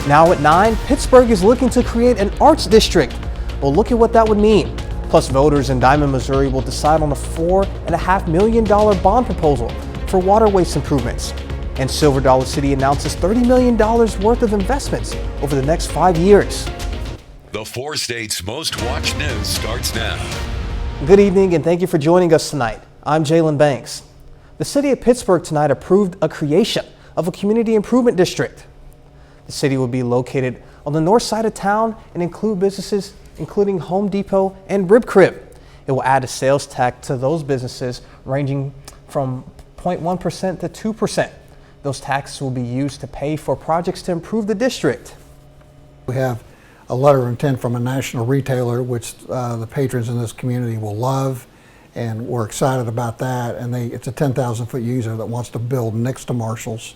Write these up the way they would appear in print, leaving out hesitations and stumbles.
Now at 9, Pittsburgh is looking to create an arts district. Well, look at what that would mean. Plus, voters in Diamond, Missouri will decide on a $4.5 million bond proposal for water waste improvements. And Silver Dollar City announces $30 million worth of investments over the next 5 years. The 4 states' most watched news starts now. Good evening and thank you for joining us tonight. I'm Jalen Banks. The city of Pittsburgh tonight approved a creation of a community improvement district. The city will be located on the north side of town and include businesses including Home Depot and Rib Crib. It will add a sales tax to those businesses ranging from 0.1% to 2%. Those taxes will be used to pay for projects to improve the district. We have a letter of intent from a national retailer, which the patrons in this community will love, and we're excited about that. And it's a 10,000-foot user that wants to build next to Marshall's,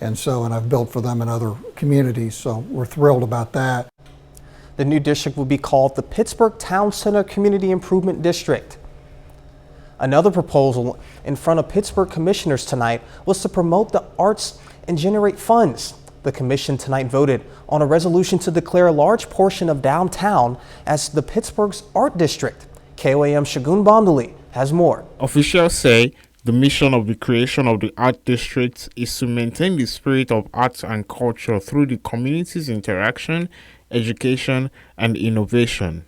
and I've built for them in other communities, so we're thrilled about that. The new district will be called the Pittsburgh Town Center Community Improvement District. Another proposal in front of Pittsburgh commissioners tonight was to promote the arts and generate funds. The commission tonight voted on a resolution to declare a large portion of downtown as the Pittsburgh's art district. KOAM Shagun Bondali has more. Officials say the mission of the creation of the art district is to maintain the spirit of arts and culture through the community's interaction, education, and innovation.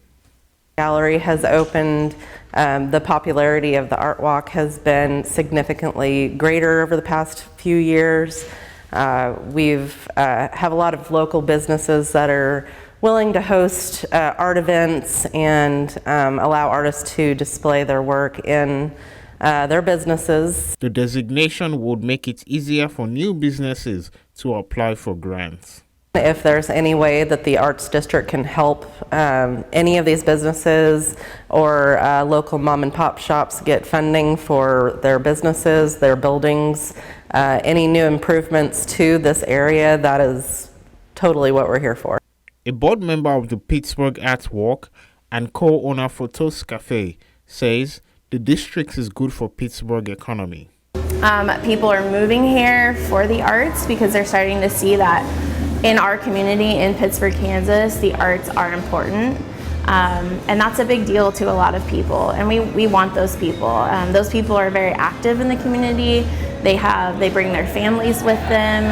Gallery has opened. The popularity of the Art Walk has been significantly greater over the past few years. We've have a lot of local businesses that are willing to host art events and allow artists to display their work in their businesses. The designation would make it easier for new businesses to apply for grants. If there's any way that the Arts District can help any of these businesses or local mom and pop shops get funding for their businesses, their buildings, any new improvements to this area, that is totally what we're here for. A board member of the Pittsburgh Art Walk and co-owner Photos Cafe says the district is good for Pittsburgh economy. People are moving here for the arts because they're starting to see that in our community in Pittsburgh, Kansas, the arts are important. And that's a big deal to a lot of people, and we want those people. Those people are very active in the community. They bring their families with them,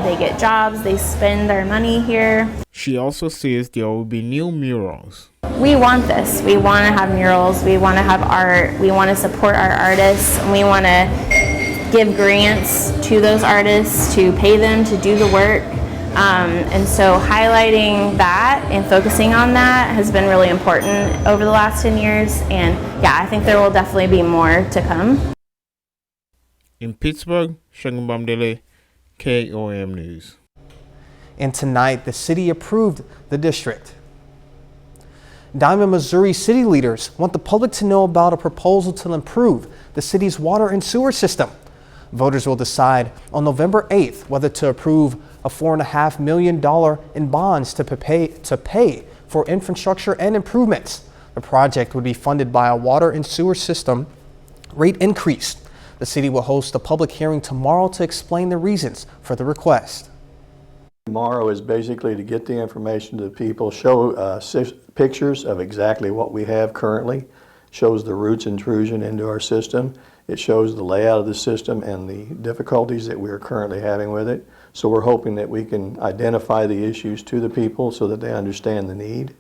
they get jobs, they spend their money here. She also says there will be new murals. We want this. We want to have murals, we want to have art, we want to support our artists, and we want to give grants to those artists to pay them to do the work. And so highlighting that and focusing on that has been really important over the last 10 years. And yeah, I think there will definitely be more to come. In Pittsburgh, Shagun Bondali, KOAM News. And tonight, the city approved the district. Diamond, Missouri city leaders want the public to know about a proposal to improve the city's water and sewer system. Voters will decide on November 8th whether to approve a $4.5 million in bonds to pay for infrastructure and improvements. The project would be funded by a water and sewer system rate increase. The city will host a public hearing tomorrow to explain the reasons for the request. Tomorrow is basically to get the information to the people, show pictures of exactly what we have currently, shows the roots intrusion into our system. It shows the layout of the system and the difficulties that we are currently having with it. So we're hoping that we can identify the issues to the people so that they understand the need.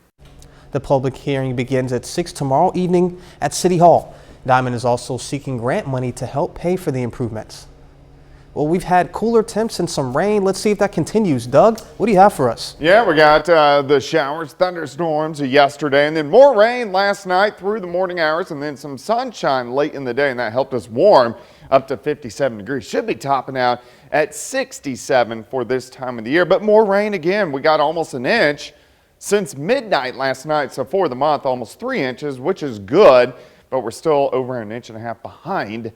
The public hearing begins at 6 tomorrow evening at City Hall. Diamond is also seeking grant money to help pay for the improvements. Well, we've had cooler temps and some rain. Let's see if that continues. Doug, what do you have for us? Yeah, we got the showers, thunderstorms yesterday, and then more rain last night through the morning hours, and then some sunshine late in the day, and that helped us warm up to 57 degrees. Should be topping out at 67 for this time of the year, but more rain again. We got almost an inch since midnight last night, so for the month, almost 3 inches, which is good, but we're still over an inch and a half behind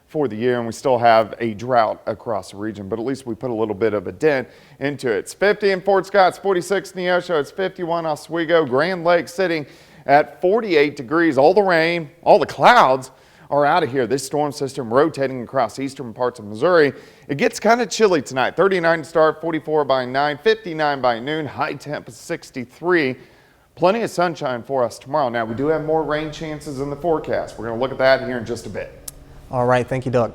for the year, and we still have a drought across the region, but at least we put a little bit of a dent into it. It's 50 in Fort Scott, it's 46 in Neosho, it's 51 Oswego, Grand Lake sitting at 48 degrees. All the rain, all the clouds are out of here. This storm system rotating across eastern parts of Missouri. It gets kind of chilly tonight. 39 to start, 44 by 9, 59 by noon, high temp is 63. Plenty of sunshine for us tomorrow. Now, we do have more rain chances in the forecast. We're going to look at that here in just a bit. All right, thank you, Doug.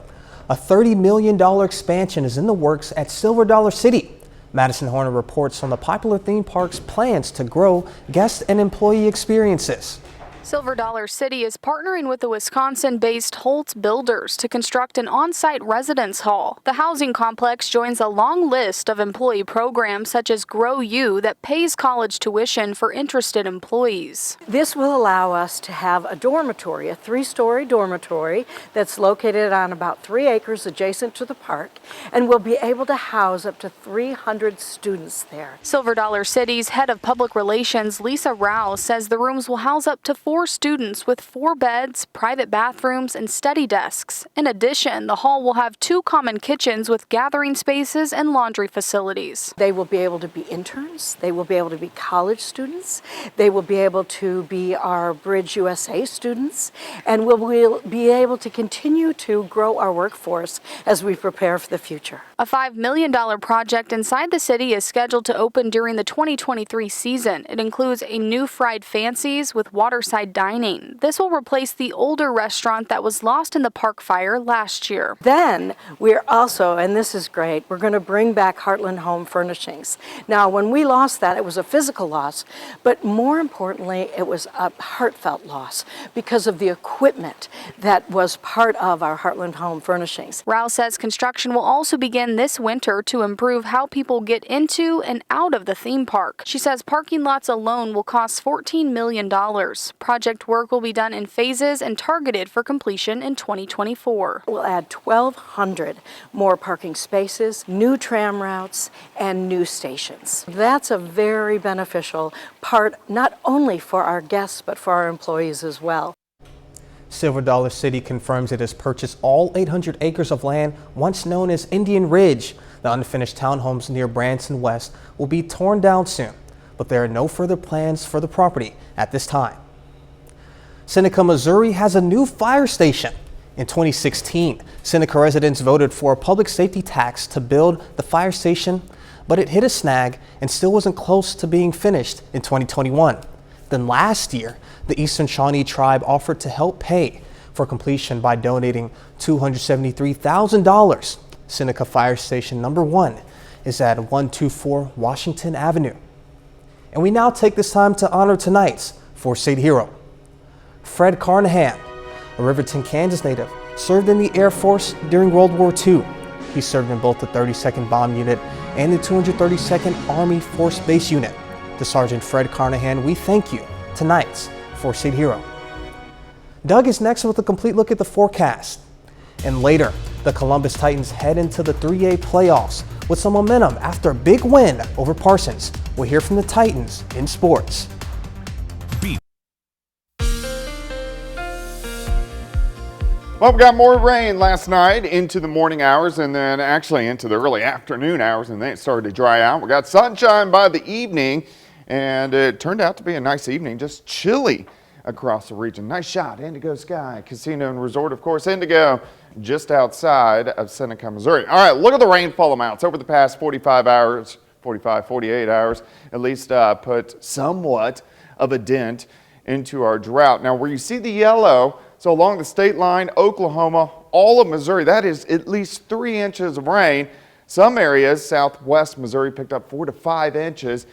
A $30 million expansion is in the works at Silver Dollar City. Madison Horner reports on the popular theme park's plans to grow guest and employee experiences. Silver Dollar City is partnering with the Wisconsin-based Holtz Builders to construct an on-site residence hall. The housing complex joins a long list of employee programs such as Grow You that pays college tuition for interested employees. This will allow us to have a dormitory, a 3-story dormitory that's located on about 3 acres adjacent to the park, and we'll be able to house up to 300 students there. Silver Dollar City's head of public relations, Lisa Rao, says the rooms will house up to 4 students with 4 beds, private bathrooms, and study desks. In addition, the hall will have 2 common kitchens with gathering spaces and laundry facilities. They will be able to be interns, they will be able to be college students, they will be able to be our Bridge USA students, and we'll be able to continue to grow our workforce as we prepare for the future. A $5 million project inside the city is scheduled to open during the 2023 season. It includes a new Fried Fancies with waterside dining. This will replace the older restaurant that was lost in the park fire last year. Then we're also, and this is great, we're going to bring back Heartland Home Furnishings. Now, when we lost that, it was a physical loss, but more importantly, it was a heartfelt loss because of the equipment that was part of our Heartland Home Furnishings. Rao says construction will also begin this winter to improve how people get into and out of the theme park. She says parking lots alone will cost $14 million. Project work will be done in phases and targeted for completion in 2024. We'll add 1,200 more parking spaces, new tram routes, and new stations. That's a very beneficial part, not only for our guests, but for our employees as well. Silver Dollar City confirms it has purchased all 800 acres of land once known as Indian Ridge. The unfinished townhomes near Branson West will be torn down soon, but there are no further plans for the property at this time. Seneca, Missouri has a new fire station. In 2016, Seneca residents voted for a public safety tax to build the fire station, but it hit a snag and still wasn't close to being finished in 2021. Then last year, the Eastern Shawnee tribe offered to help pay for completion by donating $273,000. Seneca Fire Station number 1 is at 124 Washington Avenue. And we now take this time to honor tonight's Four State hero. Fred Carnahan, a Riverton, Kansas native, served in the Air Force during World War II. He served in both the 32nd Bomb Unit and the 232nd Army Force Base Unit. To Sergeant Fred Carnahan, we thank you, tonight's Four State hero. Doug is next with a complete look at the forecast. And later, the Columbus Titans head into the 3A playoffs with some momentum after a big win over Parsons. We'll hear from the Titans in sports. Well, we got more rain last night into the morning hours and then actually into the early afternoon hours, and then it started to dry out. We got sunshine by the evening, and it turned out to be a nice evening, just chilly across the region. Nice shot, Indigo Sky Casino and Resort, of course, Indigo, just outside of Seneca, Missouri. All right, look at the rainfall amounts over the past 48 hours, at least put somewhat of a dent into our drought. Now, where you see the yellow, so along the state line, Oklahoma, all of Missouri, that is at least 3 inches of rain. Some areas, southwest Missouri, picked up 4 to 5 inches.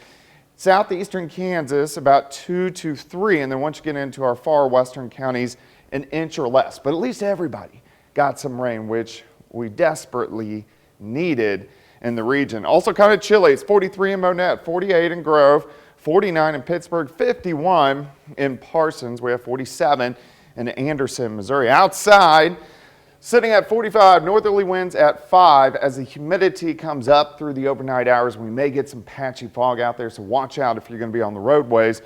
Southeastern Kansas, about 2 to 3. And then once you get into our far western counties, an inch or less. But at least everybody got some rain, which we desperately needed in the region. Also kind of chilly. It's 43 in Monette, 48 in Grove, 49 in Pittsburgh, 51 in Parsons. We have 47 in Anderson, Missouri. Outside, sitting at 45, northerly winds at 5. As the humidity comes up through the overnight hours, we may get some patchy fog out there, so watch out if you're going to be on the roadways.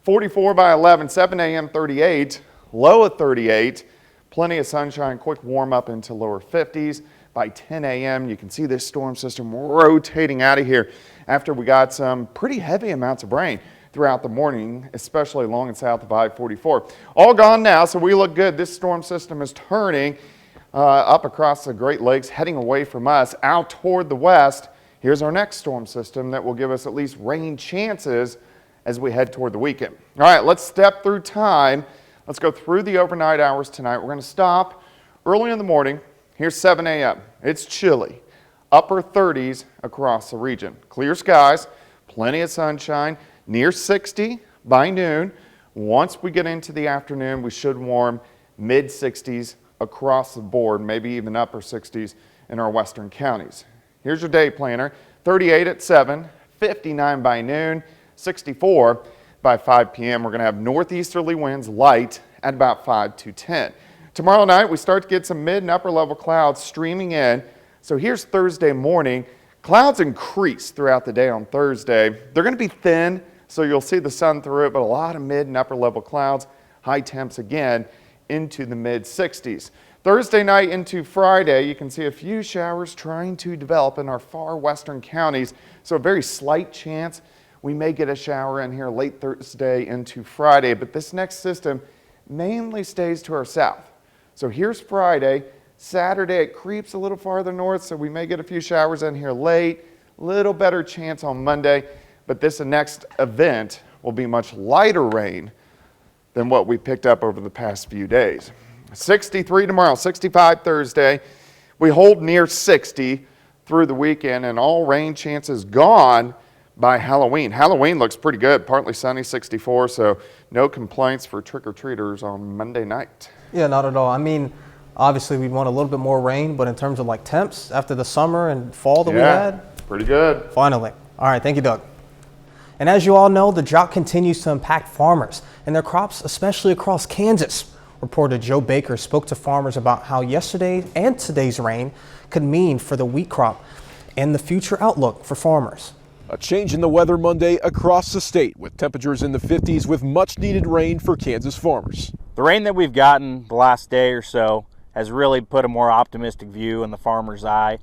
44 by 11, 7 a.m. 38, low of 38. Plenty of sunshine, quick warm up into lower 50s. By 10 a.m., you can see this storm system rotating out of here after we got some pretty heavy amounts of rain throughout the morning, especially along and south of I-44. All gone now, so we look good. This storm system is turning up across the Great Lakes, heading away from us out toward the west. Here's our next storm system that will give us at least rain chances as we head toward the weekend. All right, let's step through time. Let's go through the overnight hours tonight. We're going to stop early in the morning. Here's 7 a.m. It's chilly. Upper 30s across the region. Clear skies, plenty of sunshine, near 60 by noon. Once we get into the afternoon, we should warm mid 60s across the board, maybe even upper 60s in our western counties. Here's your day planner. 38 at 7, 59 by noon, 64 by 5 p.m. We're going to have northeasterly winds light at about 5 to 10. Tomorrow night, we start to get some mid and upper level clouds streaming in. So here's Thursday morning. Clouds increase throughout the day on Thursday. They're going to be thin, so you'll see the sun through it, but a lot of mid and upper level clouds. High temps again into the mid 60s. Thursday night into Friday, you can see a few showers trying to develop in our far western counties. So a very slight chance we may get a shower in here late Thursday into Friday, but this next system mainly stays to our south. So here's Friday. Saturday, it creeps a little farther north, so we may get a few showers in here late. Little better chance on Monday, but this next event will be much lighter rain than what we picked up over the past few days. 63 tomorrow, 65 Thursday. We hold near 60 through the weekend, and all rain chances gone by Halloween. Halloween looks pretty good, partly sunny, 64, so no complaints for trick-or-treaters on Monday night. Yeah, not at all. I mean, obviously we'd want a little bit more rain, but in terms of like temps after the summer and fall that we had, pretty good. Finally. All right, thank you, Doug. And as you all know, the drought continues to impact farmers and their crops, especially across Kansas. Reporter Joe Baker spoke to farmers about how yesterday and today's rain could mean for the wheat crop and the future outlook for farmers. A change in the weather Monday across the state with temperatures in the 50s with much needed rain for Kansas farmers. The rain that we've gotten the last day or so has really put a more optimistic view in the farmer's eye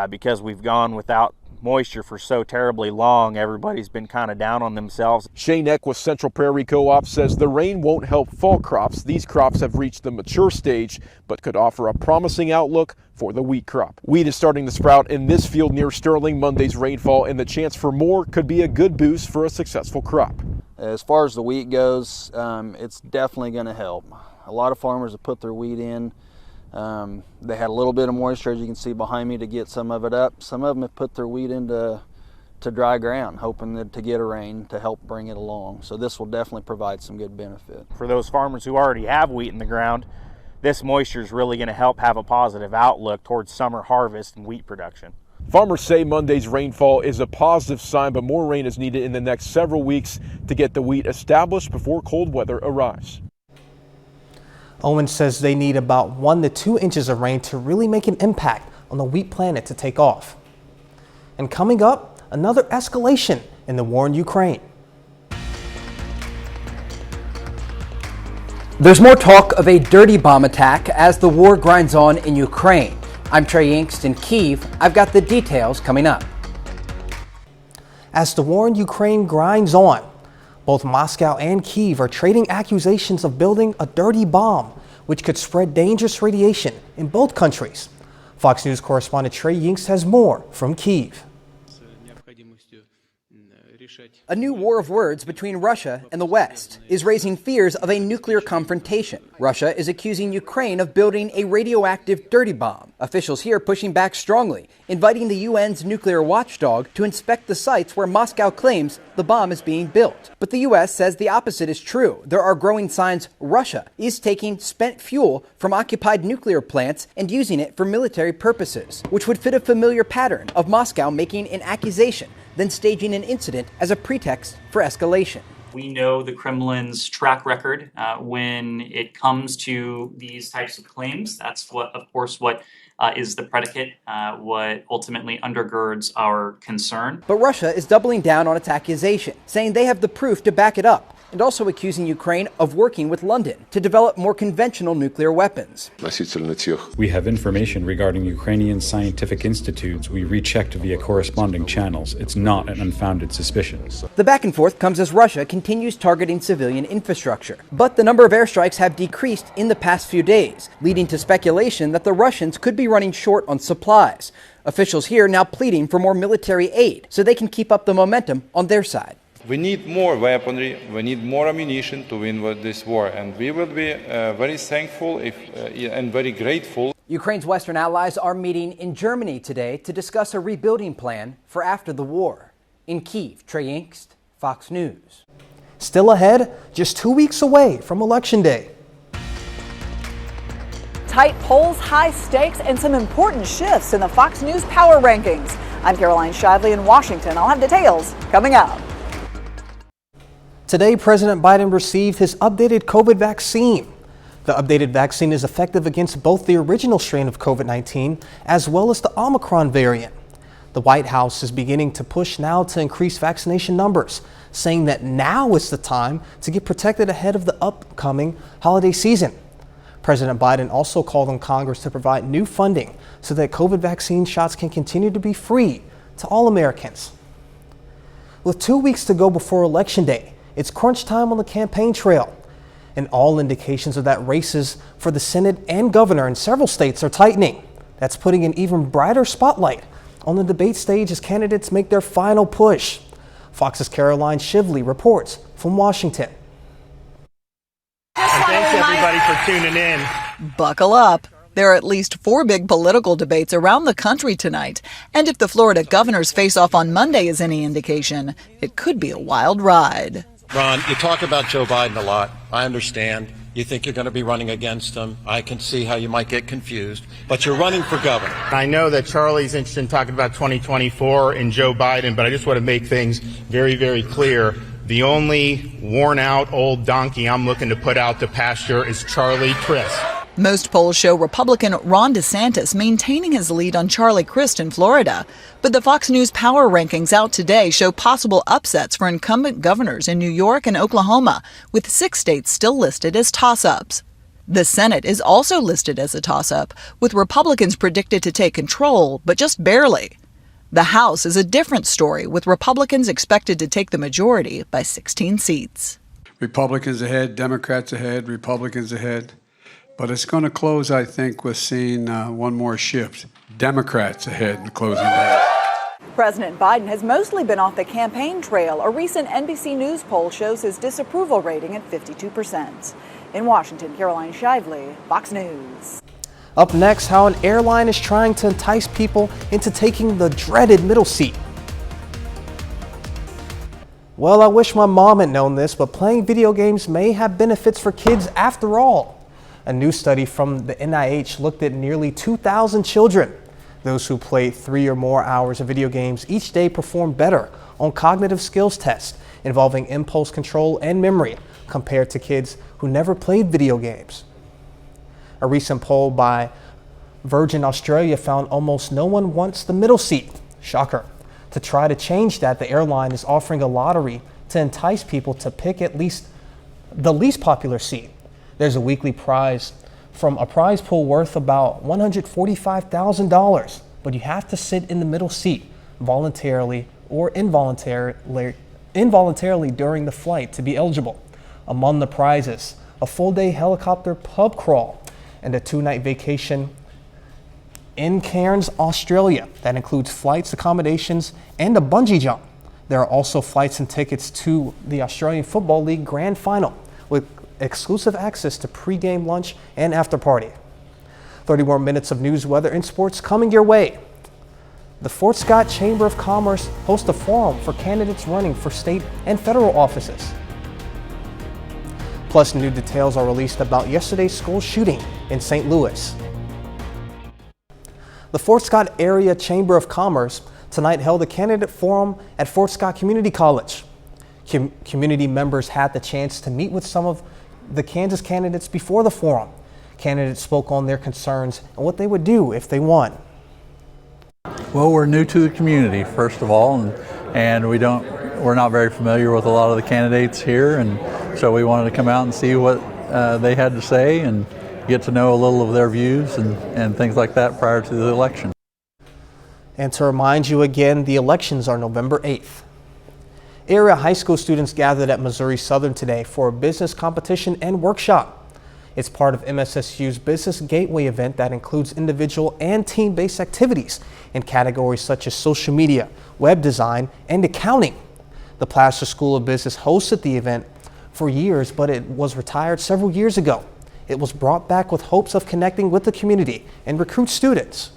because we've gone without moisture for so terribly long. Everybody's been kind of down on themselves. Shane Eck with Central Prairie Co-op says the rain won't help fall crops. These crops have reached the mature stage, but could offer a promising outlook for the wheat crop. Wheat is starting to sprout in this field near Sterling. Monday's rainfall and the chance for more could be a good boost for a successful crop. As far as the wheat goes, it's definitely going to help. A lot of farmers have put their wheat in. They had a little bit of moisture, as you can see behind me, to get some of it up. Some of them have put their wheat into dry ground, hoping to get a rain to help bring it along. So this will definitely provide some good benefit. For those farmers who already have wheat in the ground, this moisture is really going to help have a positive outlook towards summer harvest and wheat production. Farmers say Monday's rainfall is a positive sign, but more rain is needed in the next several weeks to get the wheat established before cold weather arrives. Owen says they need about 1 to 2 inches of rain to really make an impact on the wheat planet to take off. And coming up, another escalation in the war in Ukraine. There's more talk of a dirty bomb attack as the war grinds on in Ukraine. I'm Trey Yingst in Kyiv. I've got the details coming up. As the war in Ukraine grinds on, both Moscow and Kyiv are trading accusations of building a dirty bomb, which could spread dangerous radiation in both countries. Fox News correspondent Trey Yingst has more from Kyiv. A new war of words between Russia and the West is raising fears of a nuclear confrontation. Russia is accusing Ukraine of building a radioactive dirty bomb. Officials here pushing back strongly, inviting the UN's nuclear watchdog to inspect the sites where Moscow claims the bomb is being built. But the US says the opposite is true. There are growing signs Russia is taking spent fuel from occupied nuclear plants and using it for military purposes, which would fit a familiar pattern of Moscow making an accusation, then staging an incident as a pretext for escalation. We know the Kremlin's track record when it comes to these types of claims. That's what is the predicate, what ultimately undergirds our concern. But Russia is doubling down on its accusation, saying they have the proof to back it up. and also accusing Ukraine of working with London to develop more conventional nuclear weapons. We have information regarding Ukrainian scientific institutes we rechecked via corresponding channels. It's not an unfounded suspicion. The back and forth comes as Russia continues targeting civilian infrastructure. But the number of airstrikes have decreased in the past few days, leading to speculation that the Russians could be running short on supplies. Officials here now pleading for more military aid so they can keep up the momentum on their side. We need more weaponry, we need more ammunition to win this war, and we will be very thankful and very grateful. Ukraine's Western allies are meeting in Germany today to discuss a rebuilding plan for after the war. In Kyiv, Trey Yingst, Fox News. Still ahead, just 2 weeks away from Election Day. Tight polls, high stakes, and some important shifts in the Fox News Power Rankings. I'm Caroline Shively in Washington. I'll have details coming up. Today, President Biden received his updated COVID vaccine. The updated vaccine is effective against both the original strain of COVID-19 as well as the Omicron variant. The White House is beginning to push now to increase vaccination numbers, saying that now is the time to get protected ahead of the upcoming holiday season. President Biden also called on Congress to provide new funding so that COVID vaccine shots can continue to be free to all Americans. With 2 weeks to go before Election Day, it's crunch time on the campaign trail, and all indications are that races for the Senate and governor in several states are tightening. That's putting an even brighter spotlight on the debate stage as candidates make their final push. Fox's Caroline Shively reports from Washington. Thanks everybody for tuning in. Buckle up. There are at least 4 big political debates around the country tonight. And if the Florida governors face off on Monday is any indication, it could be a wild ride. Ron, you talk about Joe Biden a lot. I understand. You think you're going to be running against him. I can see how you might get confused. But you're running for governor. I know that Charlie's interested in talking about 2024 and Joe Biden, but I just want to make things very, very clear. The only worn-out old donkey I'm looking to put out to pasture is Charlie Crist. Most polls show Republican Ron DeSantis maintaining his lead on Charlie Crist in Florida. But the Fox News Power Rankings out today show possible upsets for incumbent governors in New York and Oklahoma, with 6 states still listed as toss-ups. The Senate is also listed as a toss-up, with Republicans predicted to take control, but just barely. The House is a different story, with Republicans expected to take the majority by 16 seats. Republicans ahead, Democrats ahead, Republicans ahead. But it's going to close, I think, with seeing one more shift. Democrats ahead in the closing day. President Biden has mostly been off the campaign trail. A recent NBC News poll shows his disapproval rating at 52%. In Washington, Caroline Shively, Fox News. Up next, how an airline is trying to entice people into taking the dreaded middle seat. Well, I wish my mom had known this, but playing video games may have benefits for kids after all. A new study from the NIH looked at nearly 2,000 children. Those who played 3 or more hours of video games each day performed better on cognitive skills tests involving impulse control and memory compared to kids who never played video games. A recent poll by Virgin Australia found almost no one wants the middle seat. Shocker. To try to change that, the airline is offering a lottery to entice people to pick at least the least popular seat. There's a weekly prize from a prize pool worth about $145,000, but you have to sit in the middle seat voluntarily or involuntarily during the flight to be eligible. Among the prizes, a full-day helicopter pub crawl and a 2-night vacation in Cairns, Australia. That includes flights, accommodations, and a bungee jump. There are also flights and tickets to the Australian Football League Grand Final with exclusive access to pre-game lunch and after party. 30 more minutes of news, weather, and sports coming your way. The Fort Scott Chamber of Commerce hosts a forum for candidates running for state and federal offices. Plus, new details are released about yesterday's school shooting in St. Louis. The Fort Scott Area Chamber of Commerce tonight held a candidate forum at Fort Scott Community College. Community members had the chance to meet with some of the Kansas candidates before the forum. Candidates spoke on their concerns and what they would do if they won. Well, we're new to the community, first of all, and we're not very familiar with a lot of the candidates here, and so we wanted to come out and see what they had to say and get to know a little of their views and things like that prior to the election. And to remind you again, the elections are November 8th. Area high school students gathered at Missouri Southern today for a business competition and workshop. It's part of MSSU's Business Gateway event that includes individual and team-based activities in categories such as social media, web design, and accounting. The Placer School of Business hosted the event for years, but it was retired several years ago. It was brought back with hopes of connecting with the community and recruit students.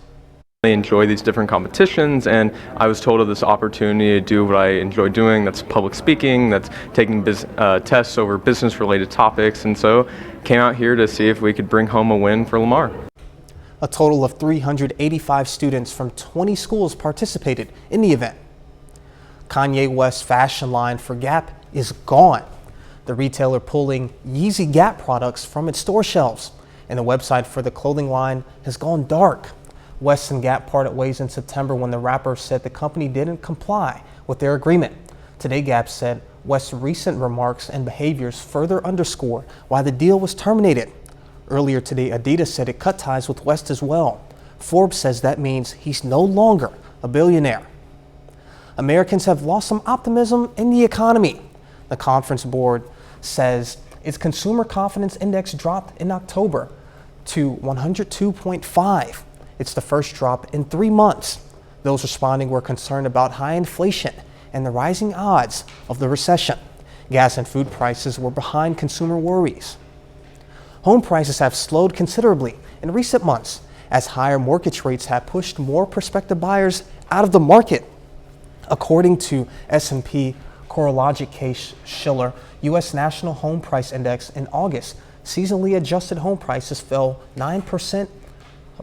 I enjoy these different competitions, and I was told of this opportunity to do what I enjoy doing, that's public speaking, that's taking tests over business related topics, and so came out here to see if we could bring home a win for Lamar. A total of 385 students from 20 schools participated in the event. Kanye West's fashion line for Gap is gone. The retailer pulling Yeezy Gap products from its store shelves, and the website for the clothing line has gone dark. West and Gap parted ways in September when the rapper said the company didn't comply with their agreement. Today, Gap said West's recent remarks and behaviors further underscore why the deal was terminated. Earlier today, Adidas said it cut ties with West as well. Forbes says that means he's no longer a billionaire. Americans have lost some optimism in the economy. The Conference Board says its consumer confidence index dropped in October to 102.5. It's the first drop in 3 months. Those responding were concerned about high inflation and the rising odds of the recession. Gas and food prices were behind consumer worries. Home prices have slowed considerably in recent months as higher mortgage rates have pushed more prospective buyers out of the market. According to S&P CoreLogic Case-Shiller, U.S. National Home Price Index in August, seasonally adjusted home prices fell 9%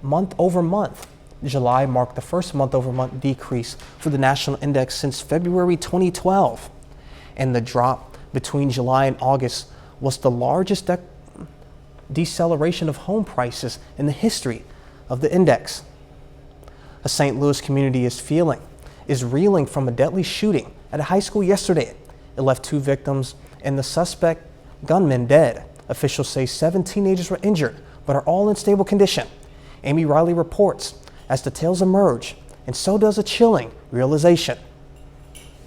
month over month. July marked the first month over month decrease for the national index since February 2012. And the drop between July and August was the largest deceleration of home prices in the history of the index. A St. Louis community is reeling from a deadly shooting at a high school yesterday. It left 2 victims and the suspect gunman dead. Officials say 7 teenagers were injured, but are all in stable condition. Amy Riley reports as details emerge, and so does a chilling realization.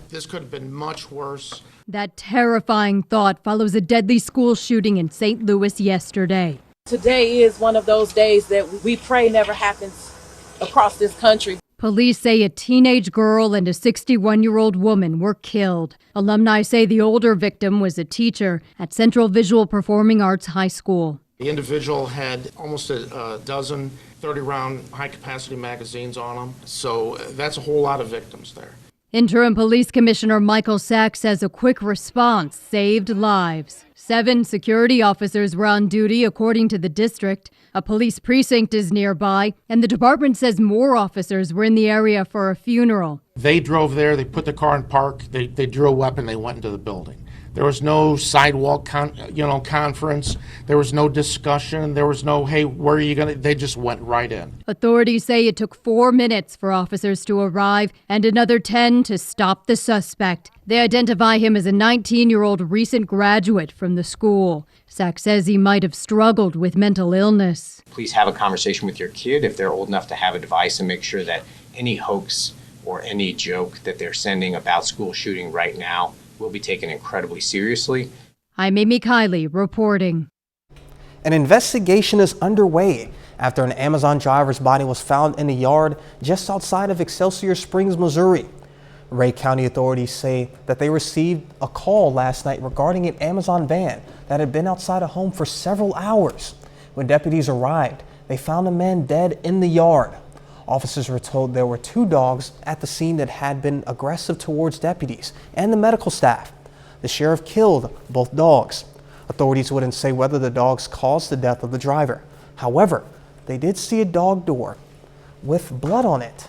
This could have been much worse. That terrifying thought follows a deadly school shooting in St. Louis yesterday. Today is one of those days that we pray never happens across this country. Police say a teenage girl and a 61-year-old woman were killed. Alumni say the older victim was a teacher at Central Visual Performing Arts High School. The individual had almost a dozen 30-round high-capacity magazines on him, so that's a whole lot of victims there. Interim Police Commissioner Michael Sachs says a quick response saved lives. 7 security officers were on duty, according to the district. A police precinct is nearby, and the department says more officers were in the area for a funeral. They drove there, they put the car in park, they drew a weapon, they went into the building. There was no sidewalk conference. There was no discussion. There was no, hey, where are you going to? They just went right in. Authorities say it took 4 minutes for officers to arrive and another 10 to stop the suspect. They identify him as a 19-year-old recent graduate from the school. Sachs says he might have struggled with mental illness. Please have a conversation with your kid if they're old enough to have a device and make sure that any hoax or any joke that they're sending about school shooting right now will be taken incredibly seriously. I'm Amy Kiley reporting. An investigation is underway after an Amazon driver's body was found in a yard just outside of Excelsior Springs, Missouri. Ray County authorities say that they received a call last night regarding an Amazon van that had been outside a home for several hours. When deputies arrived, they found a man dead in the yard. Officers were told there were 2 dogs at the scene that had been aggressive towards deputies and the medical staff. The sheriff killed both dogs. Authorities wouldn't say whether the dogs caused the death of the driver. However, they did see a dog door with blood on it.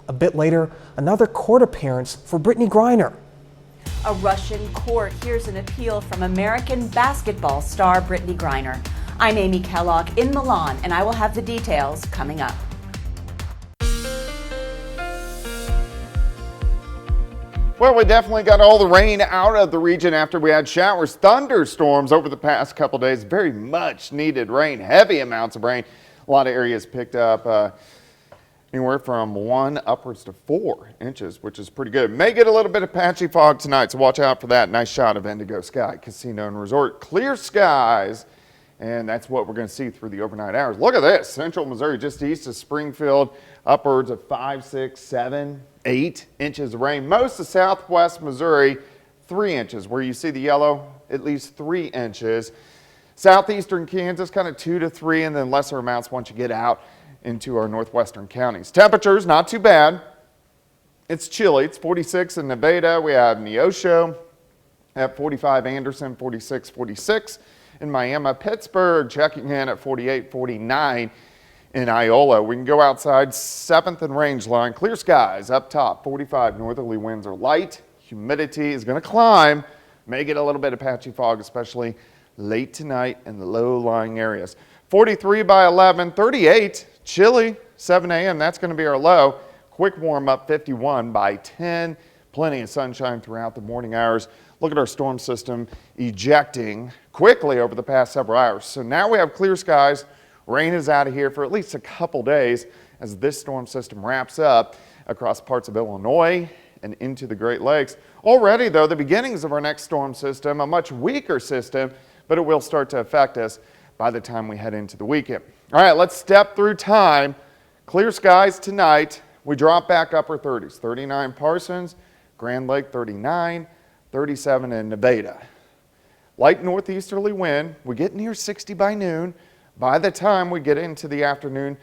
A bit later, another court appearance for Brittany Griner. A Russian court hears an appeal from American basketball star Brittany Griner. I'm Amy Kellogg in Milan, and I will have the details coming up. Well, we definitely got all the rain out of the region after we had showers, thunderstorms over the past couple days. Very much needed rain, heavy amounts of rain. A lot of areas picked up anywhere from 1 upwards to 4 inches, which is pretty good. May get a little bit of patchy fog tonight, so watch out for that. Nice shot of Indigo Sky Casino and Resort. Clear skies, and that's what we're going to see through the overnight hours. Look at this. Central Missouri, just east of Springfield, upwards of 5, 6, 7, 8 inches of rain. Most of southwest Missouri, 3 inches. Where you see the yellow, at least 3 inches. Southeastern Kansas, kind of 2 to 3, and then lesser amounts once you get out into our northwestern counties. Temperatures, not too bad. It's chilly. It's 46 in Nevada. We have Neosho at 45, Anderson 46, 46 in Miami. Pittsburgh checking in at 48, 49 in Iola. We can go outside, 7th and range line. Clear skies up top, 45. Northerly winds are light. Humidity is going to climb. May get a little bit of patchy fog, especially late tonight in the low-lying areas. 43 by 11, 38. Chilly, 7 a.m. That's going to be our low. Quick warm up, 51 by 10. Plenty of sunshine throughout the morning hours. Look at our storm system ejecting quickly over the past several hours. So now we have clear skies. Rain is out of here for at least a couple days as this storm system wraps up across parts of Illinois and into the Great Lakes. Already, though, the beginnings of our next storm system, a much weaker system, but it will start to affect us by the time we head into the weekend. All right, let's step through time. Clear skies tonight. We drop back upper 30s. 39 Parsons, Grand Lake 39, 37 in Nevada. Light northeasterly wind. We get near 60 by noon. By the time we get into the afternoon,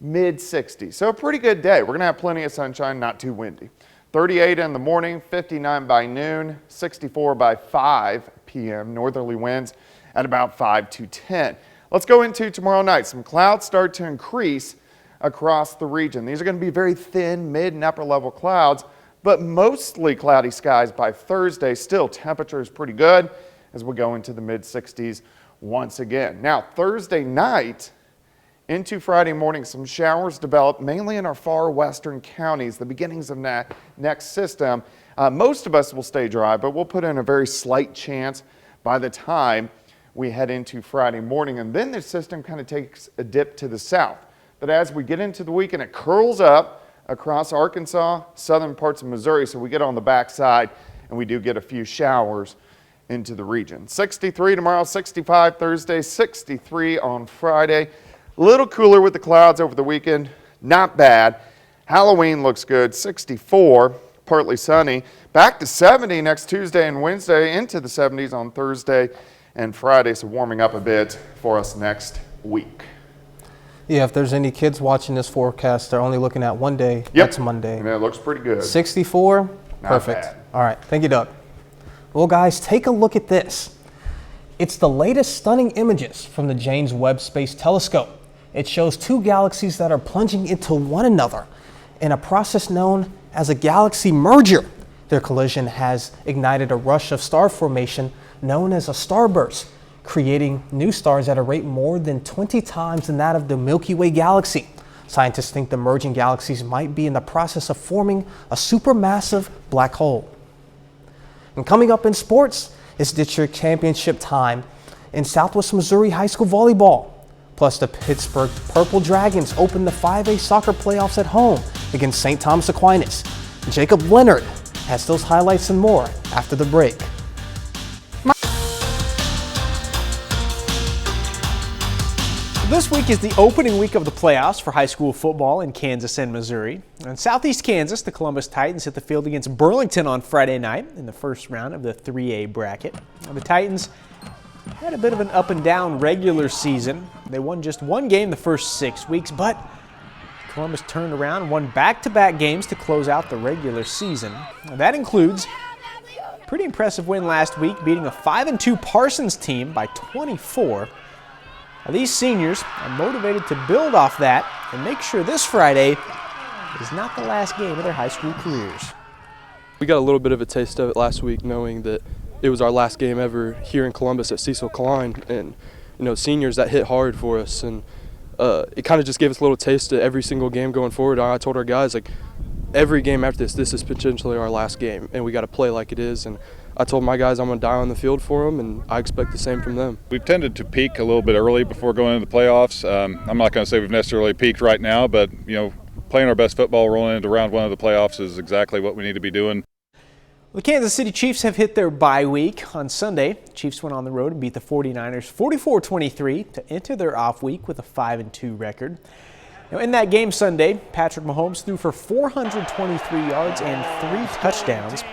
mid 60s. So a pretty good day. We're going to have plenty of sunshine, not too windy. 38 in the morning, 59 by noon, 64 by 5 p.m. Northerly winds at about 5 to 10. Let's go into tomorrow night. Some clouds start to increase across the region. These are going to be very thin, mid and upper level clouds, but mostly cloudy skies by Thursday. Still, temperature is pretty good as we go into the mid 60s once again. Now, Thursday night into Friday morning, some showers develop mainly in our far western counties, the beginnings of that next system. Most of us will stay dry, but we'll put in a very slight chance by the time we head into Friday morning, and then the system kind of takes a dip to the south. But as we get into the weekend, it curls up across Arkansas, southern parts of Missouri, so we get on the backside and we do get a few showers into the region. 63 tomorrow, 65 Thursday, 63 on Friday. A little cooler with the clouds over the weekend, not bad. Halloween looks good, 64, partly sunny. Back to 70 next Tuesday and Wednesday, into the 70s on Thursday and Friday, so warming up a bit for us next week. Yeah, if there's any kids watching this forecast, they're only looking at one day. Yep. That's Monday. And it looks pretty good. 64, perfect. Bad. All right, thank you, Doug. Well, guys, take a look at this. It's the latest stunning images from the James Webb Space Telescope. It shows 2 galaxies that are plunging into one another in a process known as a galaxy merger. Their collision has ignited a rush of star formation known as a starburst, creating new stars at a rate more than 20 times than that of the Milky Way galaxy. Scientists think the merging galaxies might be in the process of forming a supermassive black hole. And coming up in sports, it's district championship time in Southwest Missouri High School volleyball. Plus, the Pittsburgh Purple Dragons open the 5A soccer playoffs at home against St. Thomas Aquinas. Jacob Leonard has those highlights and more after the break. This week is the opening week of the playoffs for high school football in Kansas and Missouri. In Southeast Kansas, the Columbus Titans hit the field against Burlington on Friday night in the first round of the 3A bracket. Now, the Titans had a bit of an up and down regular season. They won just one game the first 6 weeks, but Columbus turned around and won back-to-back games to close out the regular season. Now, that includes a pretty impressive win last week, beating a 5-2 Parsons team by 24. Now, these seniors are motivated to build off that and make sure this Friday is not the last game of their high school careers. We got a little bit of a taste of it last week, knowing that it was our last game ever here in Columbus at Cecil Klein, and seniors, that hit hard for us, and it kind of just gave us a little taste of every single game going forward. I told our guys, every game after this is potentially our last game, and we got to play like it is. And I told my guys I'm going to die on the field for them, and I expect the same from them. We've tended to peak a little bit early before going into the playoffs. I'm not going to say we've necessarily peaked right now, but playing our best football rolling into round one of the playoffs is exactly what we need to be doing. The Kansas City Chiefs have hit their bye week. On Sunday, Chiefs went on the road and beat the 49ers 44-23 to enter their off week with a 5-2 record. Now, in that game Sunday, Patrick Mahomes threw for 423 yards and 3 touchdowns.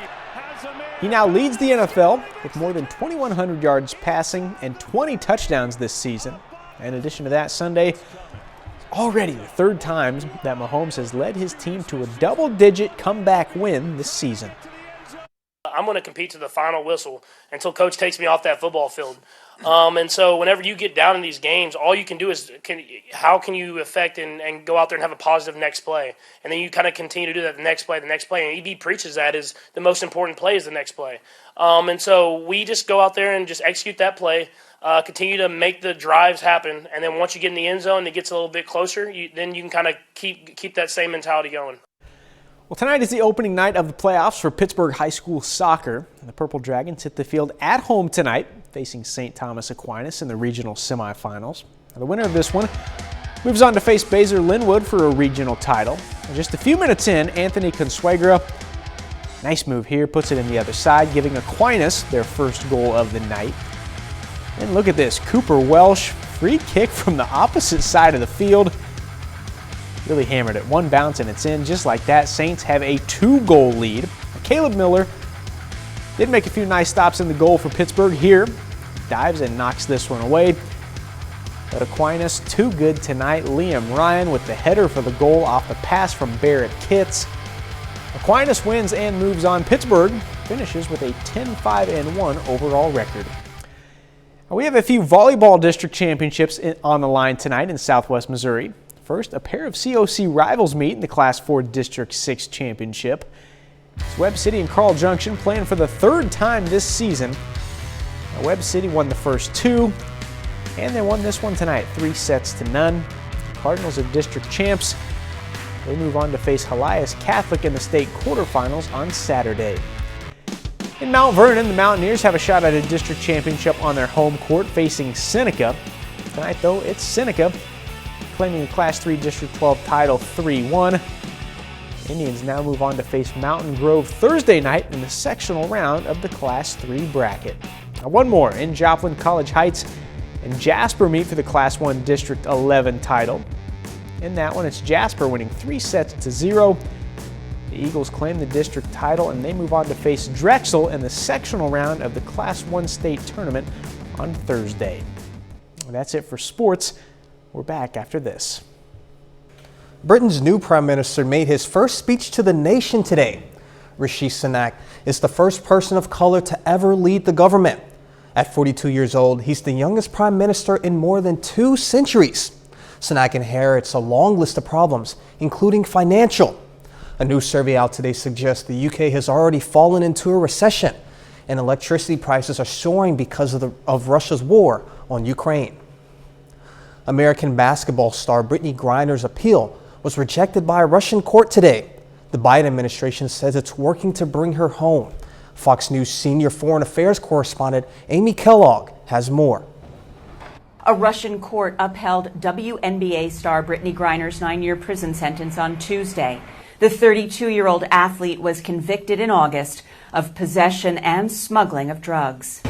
He now leads the NFL with more than 2,100 yards passing and 20 touchdowns this season. In addition to that, Sunday, already the 3rd time that Mahomes has led his team to a double-digit comeback win this season. I'm going to compete to the final whistle until Coach takes me off that football field. And so whenever you get down in these games, all you can do is how can you affect and go out there and have a positive next play? And then you kind of continue to do that the next play. And EB preaches that is the most important play is the next play. And so we just go out there and just execute that play, continue to make the drives happen. And then once you get in the end zone and it gets a little bit closer, then you can kind of keep that same mentality going. Well, tonight is the opening night of the playoffs for Pittsburgh High School soccer. The Purple Dragons hit the field at home tonight, facing St. Thomas Aquinas in the regional semifinals. Now, the winner of this one moves on to face Baser Linwood for a regional title. And just a few minutes in, Anthony Consuegra, nice move here, puts it in the other side, giving Aquinas their first goal of the night. And look at this, Cooper Welsh, free kick from the opposite side of the field. Really hammered it. One bounce and it's in. Just like that, Saints have a 2-goal lead. Caleb Miller did make a few nice stops in the goal for Pittsburgh here. Dives and knocks this one away. But Aquinas too good tonight. Liam Ryan with the header for the goal off the pass from Barrett Kitts. Aquinas wins and moves on. Pittsburgh finishes with a 10-5-1 overall record. We have a few volleyball district championships on the line tonight in Southwest Missouri. First, a pair of COC rivals meet in the Class 4 District 6 Championship. It's Webb City and Carl Junction playing for the 3rd time this season. Now, Webb City won the first 2, and they won this one tonight, 3-0. The Cardinals are district champs. They move on to face Helias Catholic in the state quarterfinals on Saturday. In Mount Vernon, the Mountaineers have a shot at a district championship on their home court facing Seneca. Tonight, though, it's Seneca claiming the Class 3 District 12 title 3-1. Indians now move on to face Mountain Grove Thursday night in the sectional round of the Class 3 bracket. Now one more, in Joplin, College Heights and Jasper meet for the Class 1 District 11 title. In that one, it's Jasper winning 3-0. The Eagles claim the district title and they move on to face Drexel in the sectional round of the Class 1 state tournament on Thursday. Well, that's it for sports. We're back after this. Britain's new Prime Minister made his first speech to the nation today. Rishi Sunak is the first person of color to ever lead the government. At 42 years old, he's the youngest Prime Minister in more than 2 centuries. Sunak inherits a long list of problems, including financial. A new survey out today suggests the UK has already fallen into a recession, and electricity prices are soaring because of Russia's war on Ukraine. American basketball star Brittney Griner's appeal was rejected by a Russian court today. The Biden administration says it's working to bring her home. Fox News senior foreign affairs correspondent Amy Kellogg has more. A Russian court upheld WNBA star Brittney Griner's 9-year prison sentence on Tuesday. The 32-year-old athlete was convicted in August of possession and smuggling of drugs.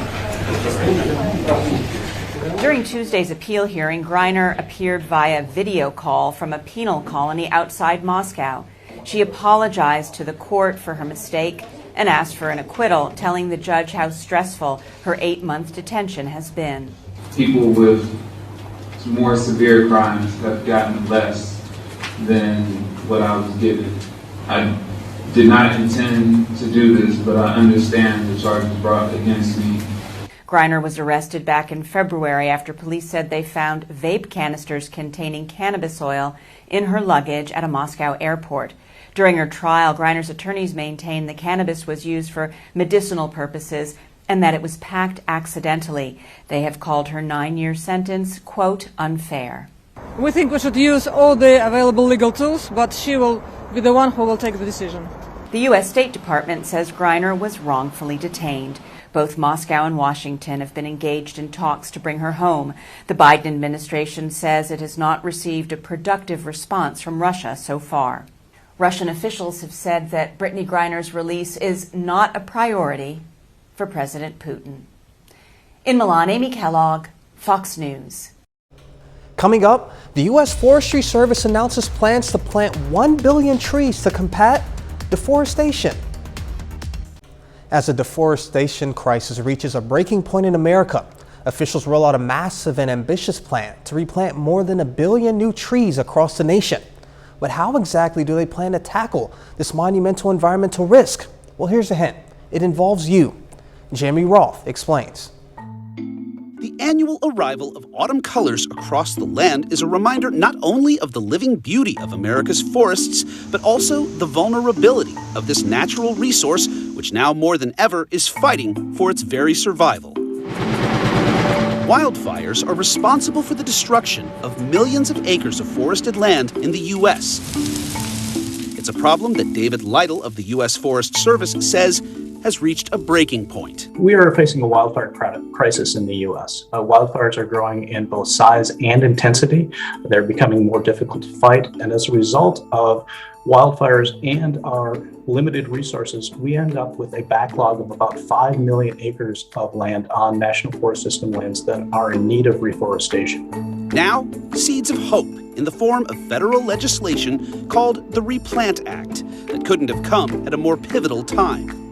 During Tuesday's appeal hearing, Griner appeared via video call from a penal colony outside Moscow. She apologized to the court for her mistake and asked for an acquittal, telling the judge how stressful her 8-month detention has been. People with more severe crimes have gotten less than what I was given. I did not intend to do this, but I understand the charges brought against me. Griner was arrested back in February after police said they found vape canisters containing cannabis oil in her luggage at a Moscow airport. During her trial, Griner's attorneys maintained the cannabis was used for medicinal purposes and that it was packed accidentally. They have called her 9-year sentence, quote, unfair. We think we should use all the available legal tools, but she will be the one who will take the decision. The U.S. State Department says Griner was wrongfully detained. Both Moscow and Washington have been engaged in talks to bring her home. The Biden administration says it has not received a productive response from Russia so far. Russian officials have said that Brittany Griner's release is not a priority for President Putin. In Milan, Amy Kellogg, Fox News. Coming up, the U.S. Forestry Service announces plans to plant 1 billion trees to combat deforestation. As the deforestation crisis reaches a breaking point in America, officials roll out a massive and ambitious plan to replant more than 1 billion new trees across the nation. But how exactly do they plan to tackle this monumental environmental risk? Well, here's a hint. It involves you. Jamie Roth explains. The annual arrival of autumn colors across the land is a reminder not only of the living beauty of America's forests, but also the vulnerability of this natural resource, which now more than ever is fighting for its very survival. Wildfires are responsible for the destruction of millions of acres of forested land in the U.S. It's a problem that David Lytle of the U.S. Forest Service says has reached a breaking point. We are facing a wildfire crisis in the U.S. Wildfires are growing in both size and intensity. They're becoming more difficult to fight. And as a result of wildfires and our limited resources, we end up with a backlog of about 5 million acres of land on National Forest System lands that are in need of reforestation. Now, seeds of hope in the form of federal legislation called the Replant Act that couldn't have come at a more pivotal time.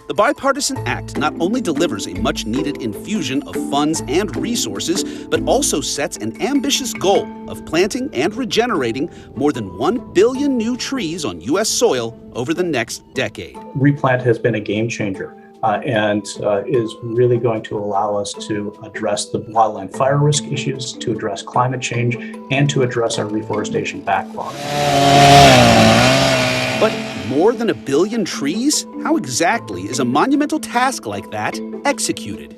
The bipartisan act not only delivers a much-needed infusion of funds and resources, but also sets an ambitious goal of planting and regenerating more than 1 billion new trees on U.S. soil over the next decade. Replant has been a game changer and is really going to allow us to address the wildland fire risk issues, to address climate change, and to address our reforestation backlog. But more than 1 billion trees? How exactly is a monumental task like that executed?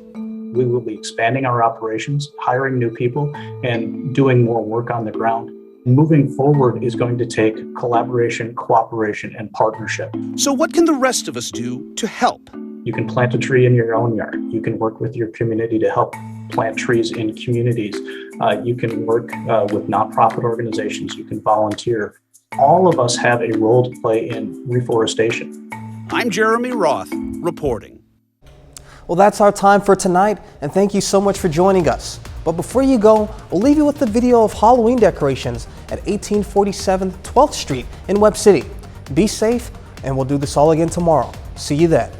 We will be expanding our operations, hiring new people, and doing more work on the ground. Moving forward is going to take collaboration, cooperation, and partnership. So what can the rest of us do to help? You can plant a tree in your own yard. You can work with your community to help plant trees in communities. You can work with nonprofit organizations. You can volunteer. All of us have a role to play in reforestation. I'm Jeremy Roth, reporting. Well, that's our time for tonight, and thank you so much for joining us. But before you go, we'll leave you with the video of Halloween decorations at 1847 12th Street in Webb City. Be safe, and we'll do this all again tomorrow. See you then.